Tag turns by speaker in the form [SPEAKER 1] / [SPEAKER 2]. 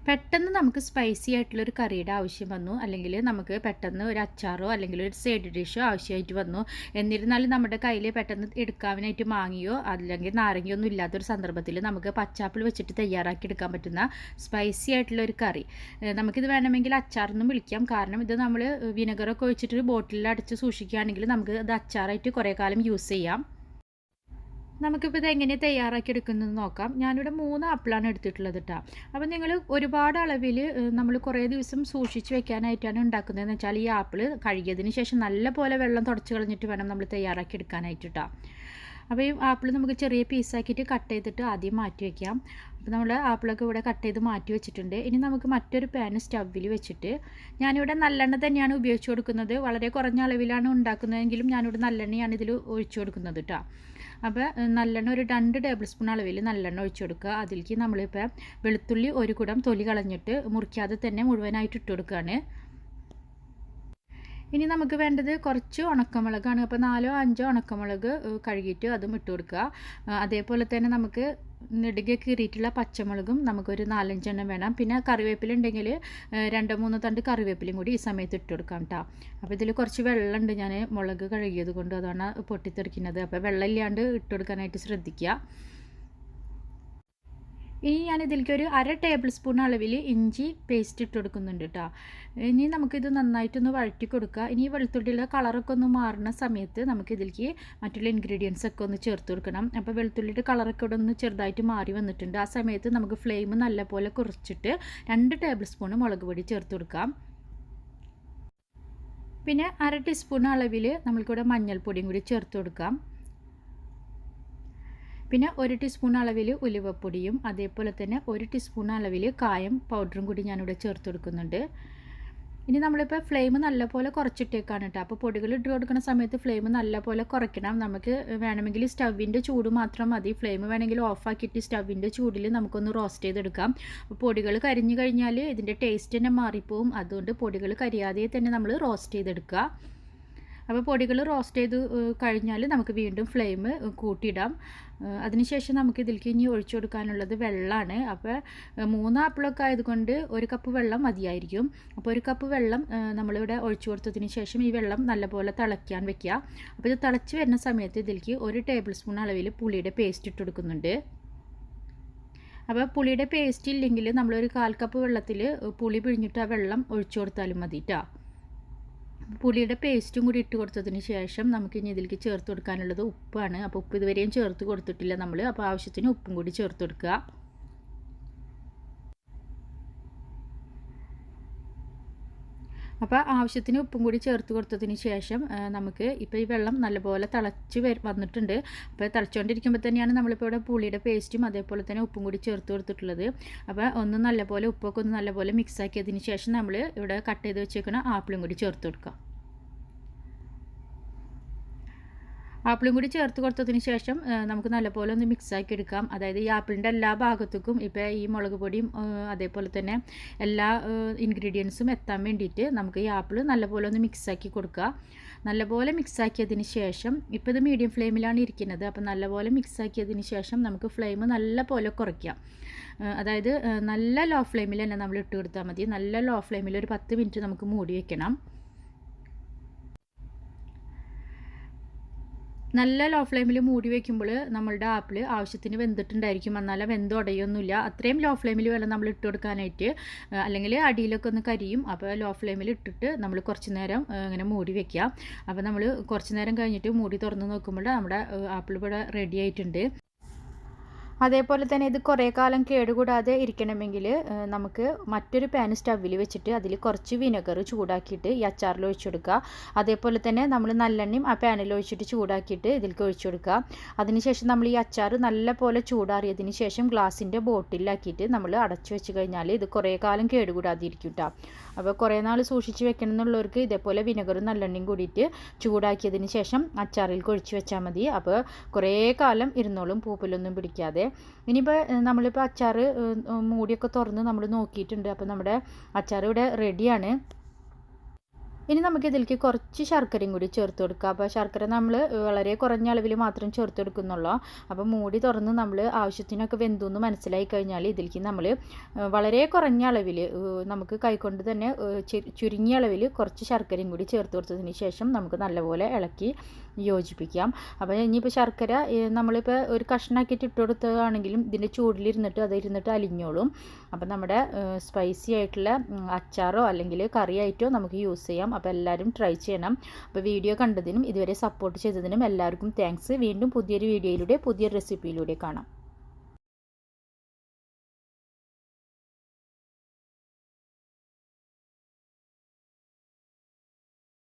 [SPEAKER 1] പെട്ടെന്ന് നമുക്ക് സ്പൈസി ആയിട്ടുള്ളൊരു കറിയുടെ ആവശ്യം വന്നു, അല്ലെങ്കിൽ നമുക്ക് പെട്ടെന്ന് ഒരു അച്ചാറോ അല്ലെങ്കിൽ ഒരു സൈഡ് ഡിഷോ ആവശ്യമായിട്ട് വന്നു. എന്നിരുന്നാലും നമ്മുടെ കയ്യിൽ പെട്ടെന്ന് എടുക്കാനായിട്ട് മാങ്ങയോ അല്ലെങ്കിൽ നാരങ്ങയോ ഒന്നും ഇല്ലാത്തൊരു സന്ദർഭത്തിൽ നമുക്ക് പച്ചാപ്പിൾ വെച്ചിട്ട് തയ്യാറാക്കി എടുക്കാൻ പറ്റുന്ന സ്പൈസി ആയിട്ടുള്ളൊരു കറി. നമുക്കിത് വേണമെങ്കിൽ അച്ചാറെന്നും വിളിക്കാം. കാരണം ഇത് നമ്മൾ വിനെഗറൊക്കെ ഒഴിച്ചിട്ട് ബോട്ടിലിൽ അടച്ച് സൂക്ഷിക്കുകയാണെങ്കിൽ നമുക്ക് ഇത് അച്ചാറായിട്ട് കുറേ കാലം യൂസ് ചെയ്യാം. നമുക്കിപ്പോൾ ഇത് എങ്ങനെ തയ്യാറാക്കി എടുക്കുന്നത് നോക്കാം. ഞാനിവിടെ 3 ആപ്പിളാണ് എടുത്തിട്ടുള്ളത് കേട്ടോ. അപ്പോൾ നിങ്ങൾ ഒരുപാട് അളവിൽ നമ്മൾ കുറേ ദിവസം സൂക്ഷിച്ച് വെക്കാനായിട്ടാണ് ഉണ്ടാക്കുന്നതെന്ന് വെച്ചാൽ ഈ ആപ്പിൾ കഴുകിയതിന് ശേഷം നല്ല പോലെ വെള്ളം തുടച്ച് കളഞ്ഞിട്ട് വേണം നമ്മൾ തയ്യാറാക്കി എടുക്കാനായിട്ട് കേട്ടോ. അപ്പോൾ ഈ ആപ്പിൾ നമുക്ക് ചെറിയ പീസാക്കിയിട്ട് കട്ട് ചെയ്തിട്ട് ആദ്യം മാറ്റി വയ്ക്കാം. അപ്പോൾ നമ്മൾ ആപ്പിളൊക്കെ ഇവിടെ കട്ട് ചെയ്ത് മാറ്റി വെച്ചിട്ടുണ്ട്. ഇനി നമുക്ക് മറ്റൊരു പാൻ സ്റ്റൗവിൽ വെച്ചിട്ട്, ഞാനിവിടെ നല്ലെണ്ണ തന്നെയാണ് ഉപയോഗിച്ച് കൊടുക്കുന്നത്. വളരെ കുറഞ്ഞ അളവിലാണ് ഉണ്ടാക്കുന്നതെങ്കിലും ഞാനിവിടെ നല്ലെണ്ണയാണ് ഇതിൽ ഒഴിച്ചു കൊടുക്കുന്നത് കേട്ടോ. അപ്പോൾ നല്ലെണ്ണ ഒരു 2 ടേബിൾ സ്പൂൺ അളവിൽ നല്ലെണ്ണ ഒഴിച്ചു കൊടുക്കുക. അതിലേക്ക് നമ്മളിപ്പോൾ വെളുത്തുള്ളി 1 കുടം തൊലി കളഞ്ഞിട്ട് മുറിക്കാതെ തന്നെ മുഴുവനായിട്ട് ഇട്ട് കൊടുക്കുകയാണ്. ഇനി നമുക്ക് വേണ്ടത് കുറച്ച് ഉണക്കമുളകാണ്. അപ്പോൾ 4-5 ഉണക്കമുളക് കഴുകിയിട്ട് അതും ഇട്ട് കൊടുക്കുക. അതേപോലെ തന്നെ നമുക്ക് നെടുകെ കീറിയിട്ടുള്ള പച്ചമുളകും നമുക്കൊരു 4-5 എണ്ണം വേണം. പിന്നെ കറിവേപ്പില ഉണ്ടെങ്കിൽ 2-3 തണ്ട് കറിവേപ്പിലയും കൂടി ഈ സമയത്ത് ഇട്ട് കൊടുക്കാം കേട്ടോ. അപ്പോൾ ഇതിൽ കുറച്ച് വെള്ളമുണ്ട്, ഞാൻ മുളക് കഴുകിയത് കൊണ്ട് അതാണ് പൊട്ടിത്തെറിക്കുന്നത്. അപ്പോൾ വെള്ളം ഇല്ലാണ്ട് ഇട്ട് കൊടുക്കാനായിട്ട് ശ്രദ്ധിക്കുക. ഇനി ഞാൻ ഇതിലേക്ക് ഒരു 1/2 ടേബിൾ സ്പൂൺ അളവിൽ ഇഞ്ചി പേസ്റ്റ് ഇട്ട് കൊടുക്കുന്നുണ്ട് കേട്ടോ. ഇനി നമുക്കിത് നന്നായിട്ടൊന്ന് വഴറ്റി കൊടുക്കുക. ഇനി വെളുത്തുള്ളിയുടെ കളറൊക്കെ ഒന്ന് മാറുന്ന സമയത്ത് നമുക്കിതിലേക്ക് മറ്റുള്ള ഇൻഗ്രീഡിയൻസ് ഒക്കെ ഒന്ന് ചേർത്ത് കൊടുക്കണം. അപ്പോൾ വെളുത്തുള്ളിയുടെ കളറൊക്കെ ഇവിടെ ഒന്ന് ചെറുതായിട്ട് മാറി വന്നിട്ടുണ്ട്. ആ സമയത്ത് നമുക്ക് ഫ്ലെയിം നല്ലപോലെ കുറച്ചിട്ട് 2 ടേബിൾ സ്പൂൺ മുളക് പൊടി ചേർത്ത് കൊടുക്കാം. പിന്നെ 1/2 ടീസ്പൂൺ അളവിൽ നമ്മൾക്കിവിടെ മഞ്ഞൾപ്പൊടിയും കൂടി ചേർത്ത് കൊടുക്കാം. പിന്നെ 1 ടീസ്പൂൺ അളവിൽ ഉലുവപ്പൊടിയും അതേപോലെ തന്നെ 1 ടീസ്പൂൺ അളവിൽ കായം പൗഡറും കൂടി ഞാനിവിടെ ചേർത്ത് കൊടുക്കുന്നുണ്ട്. ഇനി നമ്മളിപ്പോൾ ഫ്ലെയിം നല്ലപോലെ കുറച്ചിട്ടേക്കാണ് കേട്ടോ. അപ്പോൾ പൊടികൾ ഇട്ട് കൊടുക്കുന്ന സമയത്ത് ഫ്ലെയിം നല്ലപോലെ കുറയ്ക്കണം. നമുക്ക് വേണമെങ്കിൽ സ്റ്റൗവിൻ്റെ ചൂട് മാത്രം മതി. ഫ്ലെയിം വേണമെങ്കിൽ ഓഫാക്കിയിട്ട് സ്റ്റൗവിൻ്റെ ചൂടിൽ നമുക്കൊന്ന് റോസ്റ്റ് ചെയ്തെടുക്കാം. അപ്പോൾ പൊടികൾ കരിഞ്ഞു കഴിഞ്ഞാൽ ഇതിൻ്റെ ടേസ്റ്റ് തന്നെ മാറിപ്പോവും. അതുകൊണ്ട് പൊടികൾ കരിയാതെ തന്നെ നമ്മൾ റോസ്റ്റ് ചെയ്തെടുക്കുക. അപ്പോൾ പൊടികൾ റോസ്റ്റ് ചെയ്ത് കഴിഞ്ഞാൽ നമുക്ക് വീണ്ടും ഫ്ലെയിം കൂട്ടിയിടാം. അതിനുശേഷം നമുക്ക് ഇതിലേക്ക് ഇനി ഒഴിച്ചു കൊടുക്കാനുള്ളത് വെള്ളമാണ്. അപ്പോൾ 3 ആപ്പിളൊക്കെ ആയതുകൊണ്ട് 1 കപ്പ് വെള്ളം മതിയായിരിക്കും. അപ്പോൾ 1 കപ്പ് വെള്ളം നമ്മളിവിടെ ഒഴിച്ചു കൊടുത്തതിന് ശേഷം ഈ വെള്ളം നല്ലപോലെ തിളയ്ക്കാൻ വെക്കുക. അപ്പോൾ ഇത് തിളച്ച് വരുന്ന സമയത്ത് ഇതിലേക്ക് 1 ടേബിൾ സ്പൂൺ അളവിൽ പുളിയുടെ പേസ്റ്റ് ഇട്ട് കൊടുക്കുന്നുണ്ട്. അപ്പോൾ പുളിയുടെ പേസ്റ്റ് ഇല്ലെങ്കിൽ നമ്മളൊരു 1/4 കപ്പ് വെള്ളത്തിൽ പുളി പിഴിഞ്ഞിട്ട് ആ വെള്ളം ഒഴിച്ചു കൊടുത്താലും മതി കേട്ടോ. പുളിയുടെ പേസ്റ്റും കൂടി ഇട്ട് കൊടുത്തതിന് ശേഷം നമുക്കിനി ഇതിലേക്ക് ചേർത്ത് കൊടുക്കാനുള്ളത് ഉപ്പാണ്. അപ്പോൾ ഉപ്പ് ഇതുവരെയും ചേർത്ത് കൊടുത്തിട്ടില്ല നമ്മൾ. അപ്പോൾ ആവശ്യത്തിന് ഉപ്പും കൂടി ചേർത്ത് കൊടുക്കുക. അപ്പോൾ ആവശ്യത്തിന് ഉപ്പും കൂടി ചേർത്ത് കൊടുത്തതിന് ശേഷം നമുക്ക് ഇപ്പോൾ ഈ വെള്ളം നല്ലപോലെ തിളച്ച് വന്നിട്ടുണ്ട്. അപ്പോൾ തിളച്ചുകൊണ്ടിരിക്കുമ്പോൾ തന്നെയാണ് നമ്മളിപ്പോൾ ഇവിടെ പുളിയുടെ പേസ്റ്റും അതേപോലെ തന്നെ ഉപ്പും കൂടി ചേർത്ത് കൊടുത്തിട്ടുള്ളത്. അപ്പോൾ ഒന്ന് നല്ലപോലെ ഉപ്പൊക്കെ ഒന്ന് നല്ലപോലെ മിക്സ് ആക്കിയതിന് ശേഷം നമ്മൾ ഇവിടെ കട്ട് ചെയ്ത് വെച്ചേക്കുന്ന ആപ്പിളും കൂടി ചേർത്ത് കൊടുക്കുക. ആപ്പിളും കൂടി ചേർത്ത് കൊടുത്തതിന് ശേഷം നമുക്ക് നല്ലപോലെ ഒന്ന് മിക്സാക്കി എടുക്കാം. അതായത് ഈ ആപ്പിളിൻ്റെ എല്ലാ ഭാഗത്തേക്കും ഇപ്പോൾ ഈ മുളക് പൊടിയും അതേപോലെ തന്നെ എല്ലാ ഇൻഗ്രീഡിയൻസും എത്താൻ വേണ്ടിയിട്ട് നമുക്ക് ഈ ആപ്പിൾ നല്ലപോലെ ഒന്ന് മിക്സാക്കി കൊടുക്കുക. നല്ലപോലെ മിക്സാക്കിയതിന് ശേഷം ഇപ്പോൾ ഇത് മീഡിയം ഫ്ലെയിമിലാണ് ഇരിക്കുന്നത്. അപ്പോൾ നല്ലപോലെ മിക്സാക്കിയതിന് ശേഷം നമുക്ക് ഫ്ലെയിം നല്ലപോലെ കുറയ്ക്കാം. അതായത് നല്ല ലോ ഫ്ലെയിമിൽ തന്നെ നമ്മൾ ഇട്ട് കൊടുത്താൽ മതി. നല്ല ലോ ഫ്ലെയിമിൽ ഒരു 10 മിനിറ്റ് നമുക്ക് മൂടി വയ്ക്കണം. നല്ല ലോ ഫ്ലെയിമിൽ മൂടി വയ്ക്കുമ്പോൾ നമ്മളുടെ ആപ്പിൾ ആവശ്യത്തിന് വെന്തിട്ടുണ്ടായിരിക്കും. എന്നാലും വെന്തുടയൊന്നുമില്ല. അത്രയും ലോ ഫ്ലെയിമിൽ വേണം നമ്മൾ ഇട്ട് കൊടുക്കാനായിട്ട്, അല്ലെങ്കിൽ അടിയിലൊക്കെ ഒന്ന് കരിയും. അപ്പോൾ ലോ ഫ്ലെയിമിൽ ഇട്ടിട്ട് നമ്മൾ കുറച്ച് നേരം ഇങ്ങനെ മൂടി വയ്ക്കുക. അപ്പോൾ നമ്മൾ കുറച്ച് നേരം കഴിഞ്ഞിട്ട് മൂടി തുറന്ന് നോക്കുമ്പോൾ നമ്മുടെ ആപ്പിൾ ഇവിടെ റെഡി ആയിട്ടുണ്ട്. അതേപോലെ തന്നെ ഇത് കുറേ കാലം കേടുകൂടാതെ ഇരിക്കണമെങ്കിൽ നമുക്ക് മറ്റൊരു പാൻ സ്റ്റൗവിൽ വെച്ചിട്ട് അതിൽ കുറച്ച് വിനെഗർ ചൂടാക്കിയിട്ട് ഈ അച്ചാറിൽ ഒഴിച്ചു കൊടുക്കുക. അതേപോലെ തന്നെ നമ്മൾ നല്ലെണ്ണയും ആ പാനിൽ ഒഴിച്ചിട്ട് ചൂടാക്കിയിട്ട് ഇതിലേക്ക് ഒഴിച്ചു കൊടുക്കുക. അതിനുശേഷം നമ്മൾ ഈ അച്ചാർ നല്ല പോലെ ചൂടാറിയതിന് ശേഷം ഗ്ലാസിൻ്റെ ബോട്ടിലാക്കിയിട്ട് നമ്മൾ അടച്ചു വെച്ച് കഴിഞ്ഞാൽ ഇത് കുറേ കാലം കേടുകൂടാതെ ഇരിക്കും കേട്ടോ. അപ്പോൾ കുറേ നാൾ സൂക്ഷിച്ച് വെക്കണം എന്നുള്ളവർക്ക് ഇതേപോലെ വിനെഗറും നല്ലെണ്ണയും കൂടിയിട്ട് ചൂടാക്കിയതിന് ശേഷം അച്ചാറിൽ ഒഴിച്ച് വെച്ചാൽ മതി. അപ്പോൾ കുറേ കാലം ഇരുന്നോളും, പൂപ്പലൊന്നും പിടിക്കാതെ. ഇനിയിപ്പോൾ നമ്മളിപ്പോൾ അച്ചാർ മൂടിയൊക്കെ തുറന്ന് നമ്മൾ നോക്കിയിട്ടുണ്ട്. അപ്പോൾ നമ്മുടെ അച്ചാർ ഇവിടെ റെഡിയാണ്. ഇനി നമുക്ക് ഇതിലേക്ക് കുറച്ച് ശർക്കരയും കൂടി ചേർത്ത് കൊടുക്കാം. അപ്പോൾ ശർക്കര നമ്മൾ വളരെ കുറഞ്ഞ അളവിൽ മാത്രം ചേർത്ത് കൊടുക്കുന്നുള്ളൂ. അപ്പോൾ മൂടി തുറന്ന് നമ്മൾ ആവശ്യത്തിനൊക്കെ വെന്തെന്ന് മനസ്സിലായി കഴിഞ്ഞാൽ ഇതിലേക്ക് നമ്മൾ വളരെ കുറഞ്ഞ അളവിൽ നമുക്ക് കൈകൊണ്ട് തന്നെ ചുരുങ്ങിയ അളവിൽ കുറച്ച് ശർക്കരയും കൂടി ചേർത്ത് കൊടുത്തതിന് ശേഷം നമുക്ക് നല്ലപോലെ ഇളക്കി യോജിപ്പിക്കാം. അപ്പോൾ ഇനിയിപ്പോൾ ശർക്കര നമ്മളിപ്പോൾ ഒരു കഷ്ണാക്കിയിട്ട് ഇട്ട് കൊടുത്തതാണെങ്കിലും ഇതിൻ്റെ ചൂടിലിരുന്നിട്ട് അതിരുന്നിട്ട് അലിഞ്ഞോളും. അപ്പോൾ നമ്മുടെ സ്പൈസി ആയിട്ടുള്ള അച്ചാറോ അല്ലെങ്കിൽ കറിയായിട്ടോ നമുക്ക് യൂസ് ചെയ്യാം. അപ്പോൾ എല്ലാവരും ട്രൈ ചെയ്യണം. അപ്പോൾ വീഡിയോ കണ്ടതിനും ഇതുവരെ സപ്പോർട്ട് ചെയ്തതിനും എല്ലാവർക്കും താങ്ക്സ്. വീണ്ടും പുതിയൊരു വീഡിയോയിലൂടെ പുതിയൊരു റെസിപ്പിയിലൂടെ കാണാം.